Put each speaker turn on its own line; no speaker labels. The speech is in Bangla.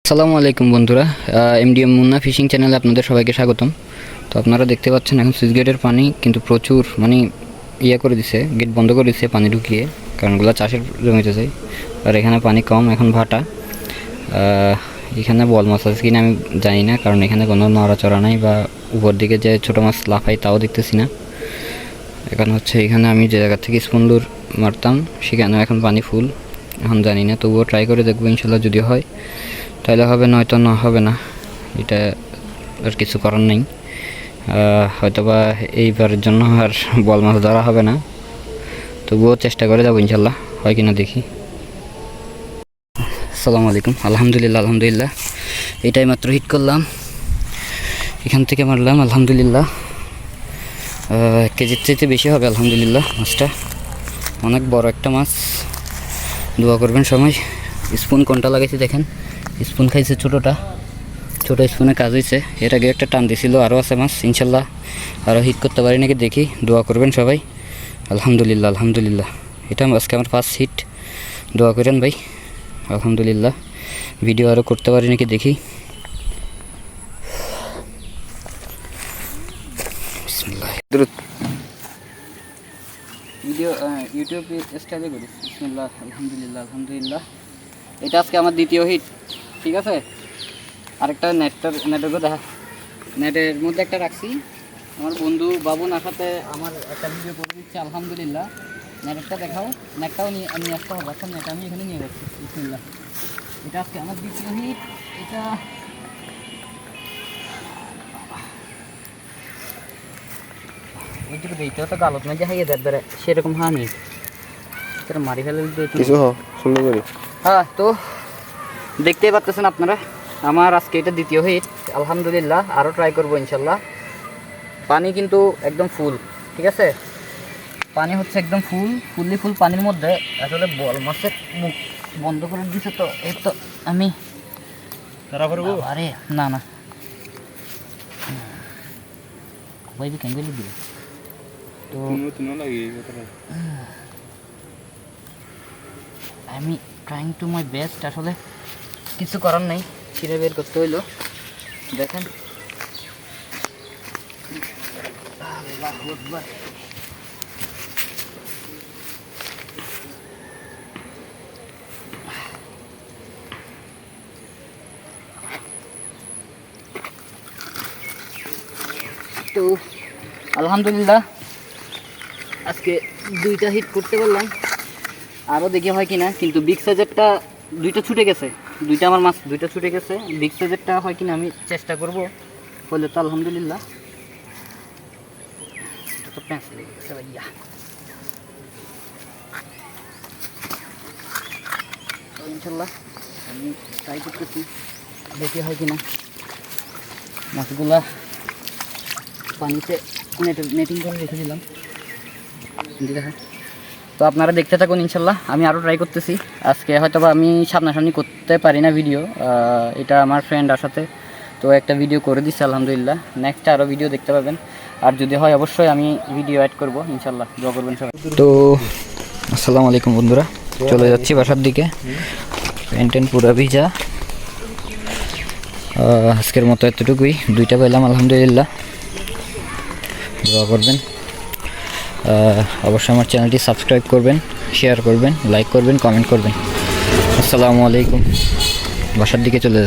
আসসালামু আলাইকুম বন্ধুরা, এমডিএম মুন্না ফিশিং চ্যানেলে আপনাদের সবাইকে স্বাগতম। তো আপনারা দেখতে পাচ্ছেন এখন সুইচ গেটের পানি কিন্তু প্রচুর করে দিছে, গেট বন্ধ করে দিছে পানি ঢুকিয়ে, কারণ ওগুলো চাষের জমিতে যায়। আর এখানে পানি কম, এখন ভাটা। এখানে বল মাছ আছে কিনা আমি জানি না, কারণ এখানে কোনো নড়াচড়া নাই বা উপর দিকে যে ছোটো মাছ লাফাই তাও দেখতেছি না। এখন এখানে আমি যে জায়গা থেকে স্পন্দুর মারতাম সেখানেও এখন পানি ফুল। এখন জানি না, তবুও ট্রাই করে দেখবো, ইনশাল্লাহ যদি হয় তাহলে হবে, নয়তো না হবে না। এটা আর কিছু করার নেই। হয়তোবা এইবারের জন্য আর বল মাছ ধরা হবে না, তবুও চেষ্টা করে যাবো, ইনশাল্লাহ হয় কিনা দেখি। আসসালামু আলাইকুম। আলহামদুলিল্লাহ এটাই মাত্র হিট করলাম, এখান থেকে মারলাম। আলহামদুলিল্লাহ 1 কেজির চাইতে বেশি হবে। আলহামদুলিল্লাহ মাছটা অনেক বড় একটা মাছ। দোয়া করবেন সবাই। স্পুন কোনটা লাগাইছি দেখেন, স্পুন খাইছে ছোটো স্পুনে কাজ হয়েছে। এর আগে একটা টান দিছিল, আরও আছে মাছ, ইনশাল্লাহ আরও হিট করতে পারি নাকি দেখি। দোয়া করবেন সবাই। আলহামদুলিল্লাহ এটা আজকে আমার ফার্স্ট হিট। দোয়া করেন ভাই। আলহামদুলিল্লাহ ভিডিও আরও করতে পারি নাকি দেখি। ভিডিও ইউটিউব স্টাইলে করি। বিসমিল্লাহ, আলহামদুলিল্লাহ। এটা আজকে আমার দ্বিতীয় হিট, ঠিক আছে। আরেকটা নেটের দেখা, নেটের মধ্যে একটা রাখছি। আমার বন্ধু বাবুন আসাতে আমার একটা ভিডিও করে দিচ্ছে। আলহামদুলিল্লাহ নেটটা দেখাও, নেটটাও নিয়ে আসতে হবে। এখন নেট আমি এখানে নিয়ে যাচ্ছি। বিসমিল্লাহ, এটা আজকে আমার দ্বিতীয় হিট। এটা ওইটুকু দিতে তো গালত না যে হাইয়ে দেয় সেরকম হানি তোরা মারি ফেলে কিছু সুন্দর করে। হ্যাঁ, তো দেখতেই পাচ্ছেন আপনারা আমার আজকে এটা দ্বিতীয় হিট। আলহামদুলিল্লাহ আরও ট্রাই করবো ইনশাল্লাহ। পানি কিন্তু একদম ফুল, ঠিক আছে। পানি একদম ফুল পানির মধ্যে। আসলে বল মাছের মুখ বন্ধ করে দিছে, তো এই তো আমি আরে না ভাই কেন দিবে। তো আমি ট্রাইং টু মাই বেস্ট। আসলে কিছু করার নেই, ছিঁড়ে বের করতে হইলো। দেখেন আল্লাহু আকবার। তো আলহামদুলিল্লাহ আজকে 2টা হিট করতে পারলাম। আরও দেখি হয় কিনা, কিন্তু বিগ সাইজেরটা 2টা ছুটে গেছে। আমার মাছ 2টা ছুটে গেছে। বিগ সাইজেরটা হয় কিনা আমি চেষ্টা করব, বলে তো আলহামদুলিল্লাহ। এটা তো প্যাঁচ লেগে গেছে ভাইয়া। তো ইনশাল্লাহ আমি ট্রাই করতেছি, দেখি হয় কিনা। মাছগুলা পানিতে নেটিং করে রেখে দিলাম। দেখা, তো আপনারা দেখতে থাকুন ইনশাল্লাহ। আমি আরও ট্রাই করতেছি। আজকে হয়তোবা আমি সামনাসামনি করতে পারি না ভিডিও, এটা আমার ফ্রেন্ড আসাতে তো একটা ভিডিও করে দিচ্ছে। আলহামদুলিল্লাহ নেক্সট আরও ভিডিও দেখতে পাবেন। আর যদি হয় অবশ্যই আমি ভিডিও অ্যাড করব ইনশাল্লাহ। দোয়া করবেন সবাই। তো আসসালামু আলাইকুম বন্ধুরা, চলে যাচ্ছি বাসার দিকে। প্যান্ট পুরো ভিজা। আজকের মতো এতটুকুই, 2টা পেলাম আলহামদুলিল্লাহ। দোয়া করবেন, অবশ্যই আমার চ্যানেলটি সাবস্ক্রাইব করবেন, শেয়ার করবেন, লাইক করবেন, কমেন্ট করবেন। আসসালামু আলাইকুম। বাসার দিকে চলে